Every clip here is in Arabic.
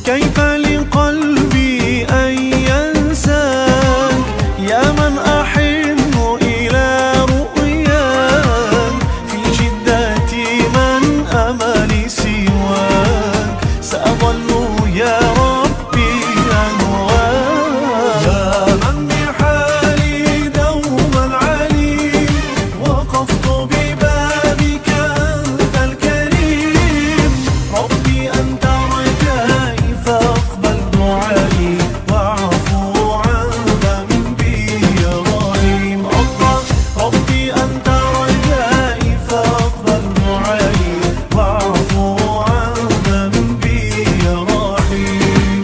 كيف لقلبي أن ينساك يا من أحن إلى رؤياك في شدتي من أملي سواك سأظل يا ربي أهواك يا من بحالي دوما عليم وقفت ببابك أنت الكريم ربي أنت رجائي فاقبل دعائي واعفو عن ذنبي يا رحيم الله ربي أنت رجائي فاقبل دعائي واعفو عن ذنبي يا رحيم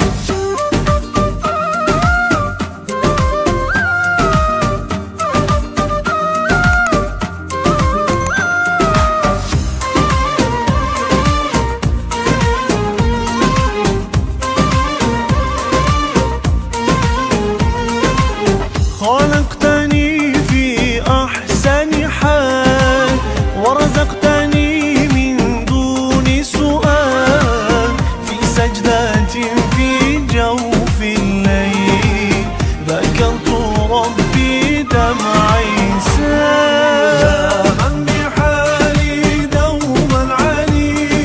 خلقتني في أحسن حال ورزقتني من دون سؤال في سجدة في جوف الليل ذكرت ربي دمعي سال يا من بحالي دوما عليم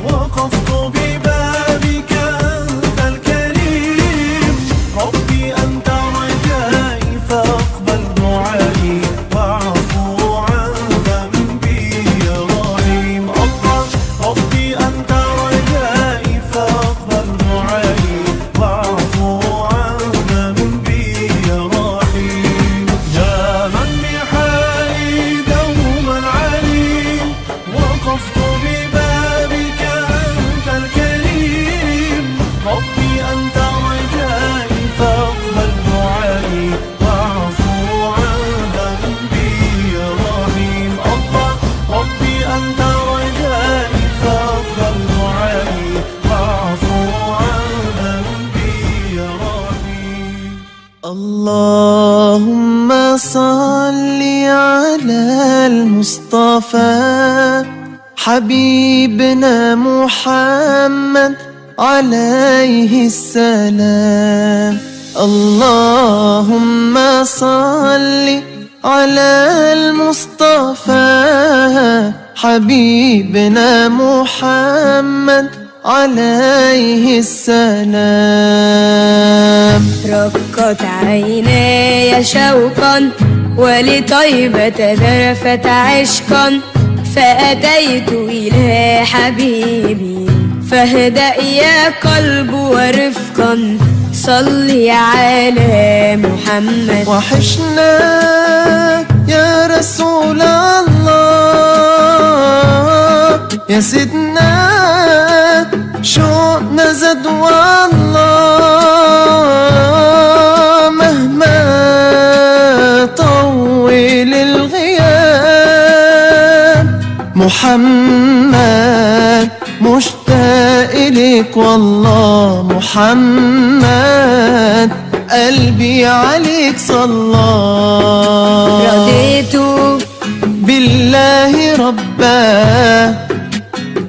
وقفت ببابك أنت الكريم ربي أنت رجائي فاقبل دعائي واعفو عن ذنبي يا رحيم الله ربي أنت رجائي فاقبل دعائي واعفو عن ذنبي يا رحيم يا من بحالي دوما عليم وقفت ببابك أنت الكريم ربي أنت رجائي فاقبل دعائي واعفو عن ذنبي يا رحيم الله ربي أنت رجائي فاقبل دعائي واعفو عن ذنبي يا رحيم اللهم صل على المصطفى حبيبنا محمد عليه السلام اللهم صل على المصطفى حبيبنا محمد عليه السلام رقت عيناي شوقا ولطيبة ذرفت عشقا فأتيت إلى حبيبي فاهدأ يا قلب ورفقا صلي على محمد وحشنا يا رسول الله يا سيدنا شوقنا زاد والله مهما طول الغياب محمد مشتاق إليك والله محمد قلبي عليك صلى رضيت بالله ربا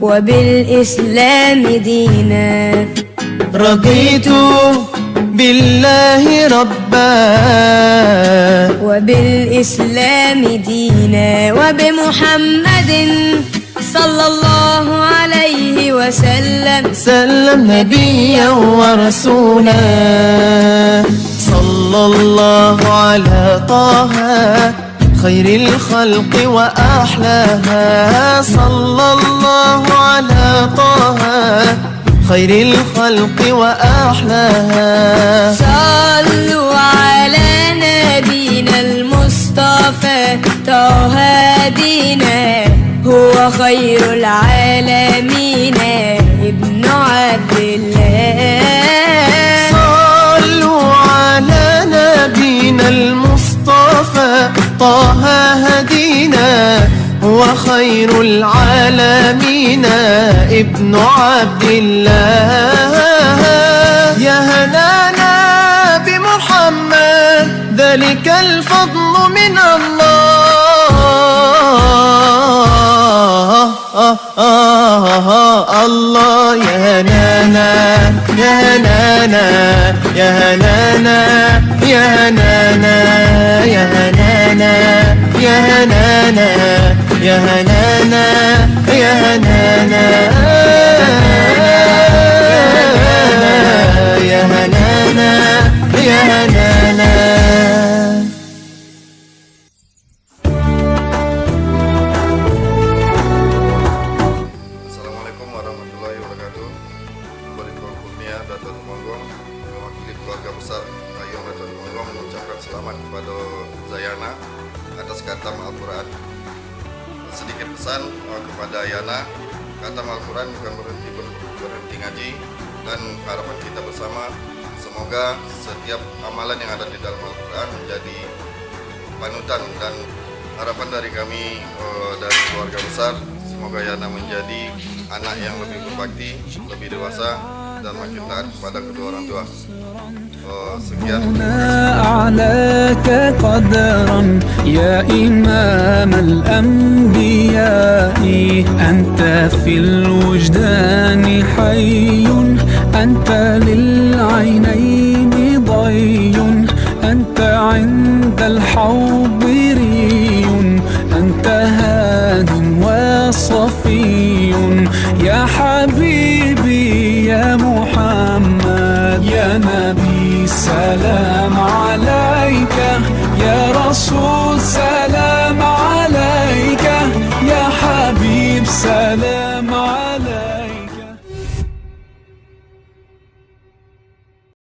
وبالإسلام دينا. رضيت بالله ربا وبالإسلام دينا وبمحمد صلى الله عليه وسلم سلم نبيا ورسولا. صلى الله على طه خير الخلق وأحلاها. صلى الله على طه خير الخلق وأحلاها. صلوا على نبينا المصطفى طه دينا هو خير العالمين ابن عبد الله. صلوا على نبينا المصطفى طه هدينا هو خير العالمين ابن عبد الله. يا هنانا بمحمد ذلك الفضل من الله. الله يا هنانا يا هنانا يا هنانا يا هنانا يا هنانا يا هنانا يا هنانا يا هنانا يا هنانا يا هنانا. Assalamualaikum warahmatullahi wabarakatuh. Berikut Kurnia Dato' Temanggung mewakili keluarga besar Ayung Dato' Temanggung mengucapkan selamat kepada Zayana atas khatam Al-Quran. Sedikit pesan kepada Yana, khatam Al-Quran bukan berhenti ngaji, dan harapan kita bersama semoga setiap amalan yang ada di dalam Al-Quran menjadi panutan, dan harapan dari kami dari keluarga besar semoga Yana menjadi anak yang lebih berbakti, lebih dewasa, dan makin taat kepada kedua orang tua. Sekian. أعلاك قدرا يا إمام الأنبياء أنت في الوجدان حي أنت للعينين ضي أنت عند الحوض